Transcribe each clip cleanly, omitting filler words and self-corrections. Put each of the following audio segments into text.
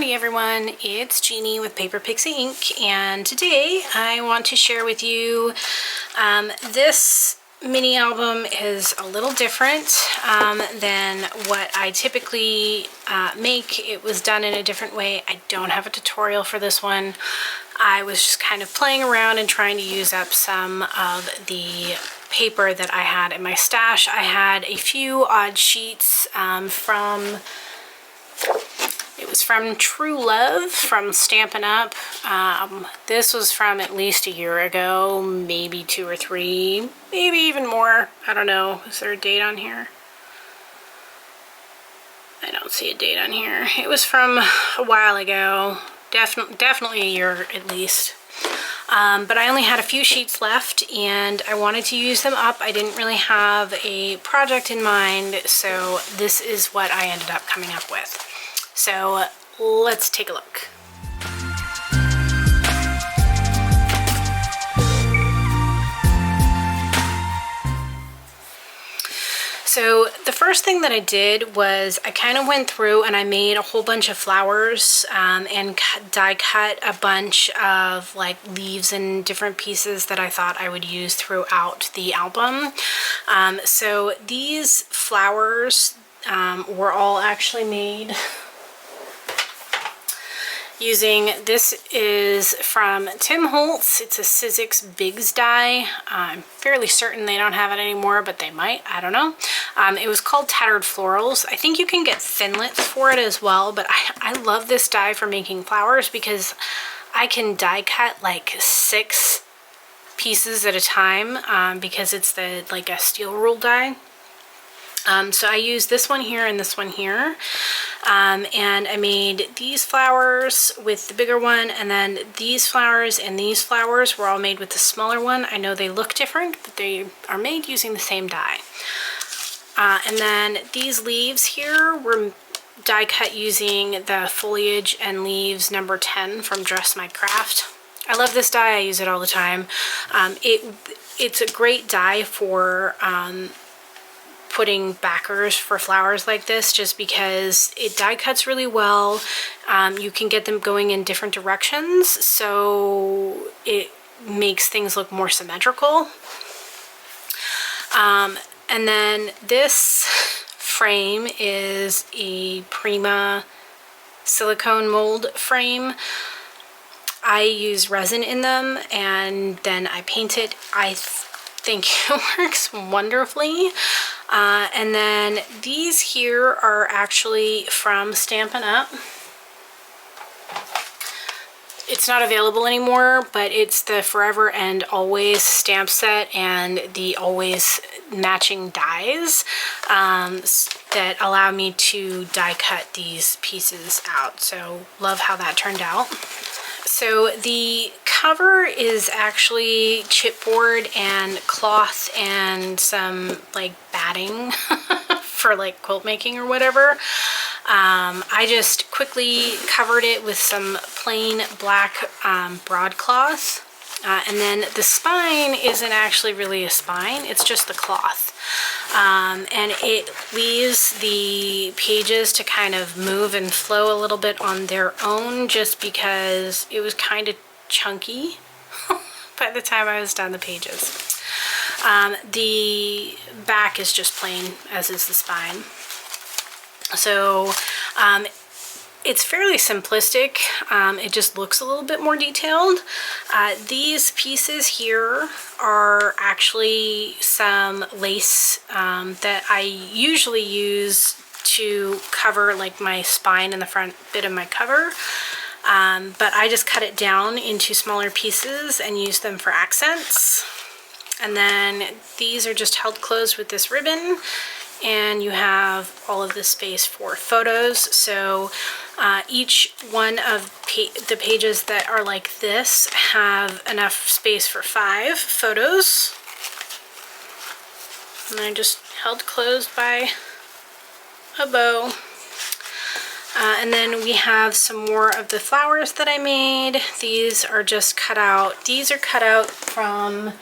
Howdy everyone, it's Jeannie with Paper Pixie Ink, and today I want to share with you this mini album is a little different than what I typically make. It was done in a different way. I don't have a tutorial for this one. I was just kind of playing around and trying to use up some of the paper that I had in my stash. I had a few odd sheets it was from True Love from Stampin' Up. This was from at least a year ago, maybe 2 or 3, maybe even more. I don't know. Is there a date on here? I don't see a date on here. It was from a while ago, definitely a year at least. But I only had a few sheets left and I wanted to use them up. I didn't really have a project in mind, so this is what I ended up coming up with. So let's take a look. So the first thing that I did was I kind of went through and I made a whole bunch of flowers and die cut a bunch of like leaves and different pieces that I thought I would use throughout the album. So these flowers were all actually made using, this is from Tim Holtz. It's a Sizzix Bigs die. I'm fairly certain they don't have it anymore, but they might, I don't know. It was called Tattered Florals. I think you can get thinlits for it as well, but I love this die for making flowers because I can die cut like 6 pieces at a time because it's like a steel rule die. So I used this one here and this one here, and I made these flowers with the bigger one, and then these flowers and these flowers were all made with the smaller one. I know they look different, but they are made using the same die. And then these leaves here were die cut using the Foliage and Leaves number 10 from Dress My Craft. I love this die, I use it all the time. It's a great die for putting backers for flowers like this, just because it die cuts really well. You can get them going in different directions, so it makes things look more symmetrical. And then this frame is a Prima silicone mold frame. I use resin in them and then I paint it. I think it works wonderfully. And then these here are actually from Stampin' Up. It's not available anymore, but it's the Forever and Always stamp set and the Always matching dies that allow me to die cut these pieces out. So love how that turned out. So the cover is actually chipboard and cloth and some like batting for like quilt making or whatever. I just quickly covered it with some plain black broadcloth. And then the spine isn't actually really a spine, it's just the cloth. And it leaves the pages to kind of move and flow a little bit on their own, just because it was kind of chunky by the time I was done the pages. The back is just plain, as is the spine. So it's fairly simplistic. It just looks a little bit more detailed. These pieces here are actually some lace that I usually use to cover like my spine and the front bit of my cover. But I just cut it down into smaller pieces and use them for accents. And then these are just held closed with this ribbon, and you have all of this space for photos. So each one of the pages that are like this have enough space for 5 photos. And they're just held closed by a bow. And then we have some more of the flowers that I made. These are just cut out. These are cut out from,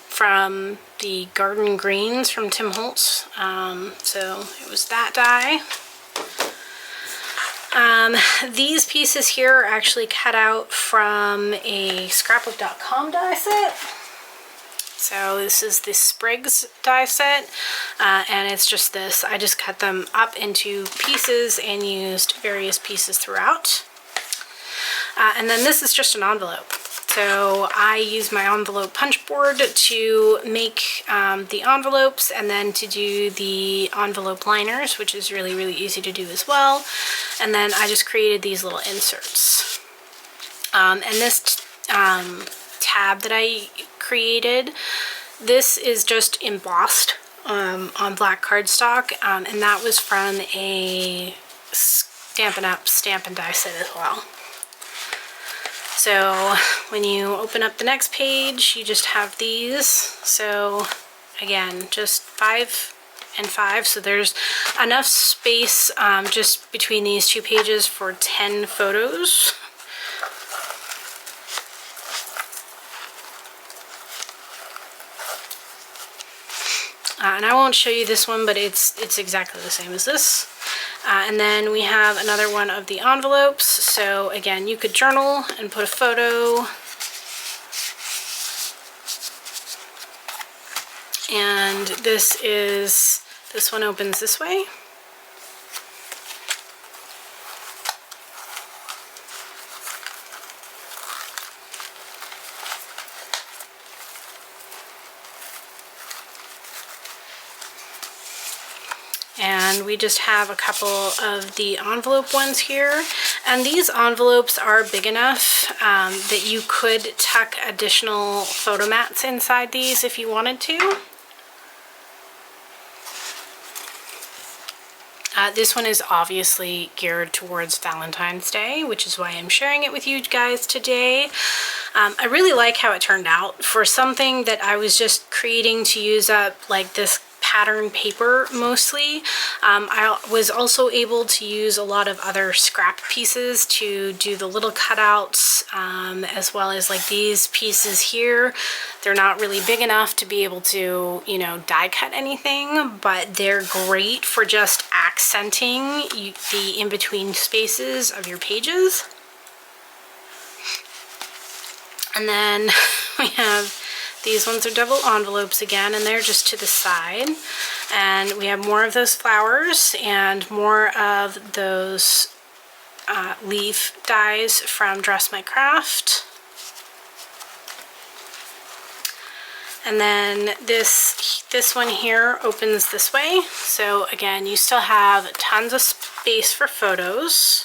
from the Garden Greens from Tim Holtz. So it was that die. These pieces here are actually cut out from a scrapbook.com die set. So this is the Sprigs die set, and it's just this. I just cut them up into pieces and used various pieces throughout. And then this is just an envelope. So I use my envelope punch board to make the envelopes, and then to do the envelope liners, which is really, really easy to do as well. And then I just created these little inserts. And this tab that I created, this is just embossed on black cardstock, and that was from a Stampin' Up! Stamp and Die set as well. So when you open up the next page, you just have these. So again, just 5 and 5. So there's enough space just between these two pages for 10 photos. And I won't show you this one, but it's exactly the same as this. And then we have another one of the envelopes. So again, you could journal and put a photo. And this one opens this way. And we just have a couple of the envelope ones here. And these envelopes are big enough that you could tuck additional photo mats inside these if you wanted to. This one is obviously geared towards Valentine's Day, which is why I'm sharing it with you guys today. I really like how it turned out. For something that I was just creating to use up like this pattern paper mostly, I was also able to use a lot of other scrap pieces to do the little cutouts, as well as like these pieces here. They're not really big enough to be able to, you know, die cut anything, but they're great for just accenting the in-between spaces of your pages. And then we have these ones are double envelopes again, and they're just to the side. And we have more of those flowers and more of those leaf dies from Dress My Craft. And then this one here opens this way. So again, you still have tons of space for photos.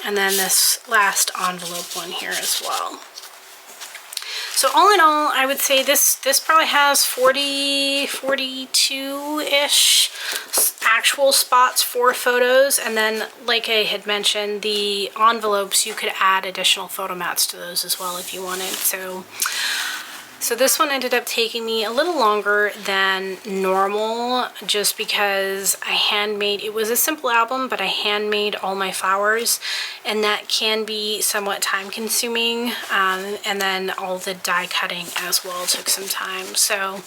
And then this last envelope one here as well. So all in all, I would say this probably has 40, 42-ish actual spots for photos. And then, like I had mentioned, the envelopes, you could add additional photo mats to those as well if you wanted. So this one ended up taking me a little longer than normal, just because I handmade, it was a simple album, but I handmade all my flowers, and that can be somewhat time consuming. And then all the die cutting as well took some time. So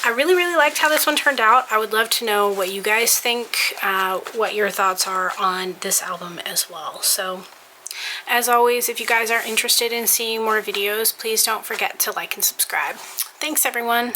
I really, really liked how this one turned out. I would love to know what you guys think, what your thoughts are on this album as well. So as always, if you guys are interested in seeing more videos, please don't forget to like and subscribe. Thanks, everyone.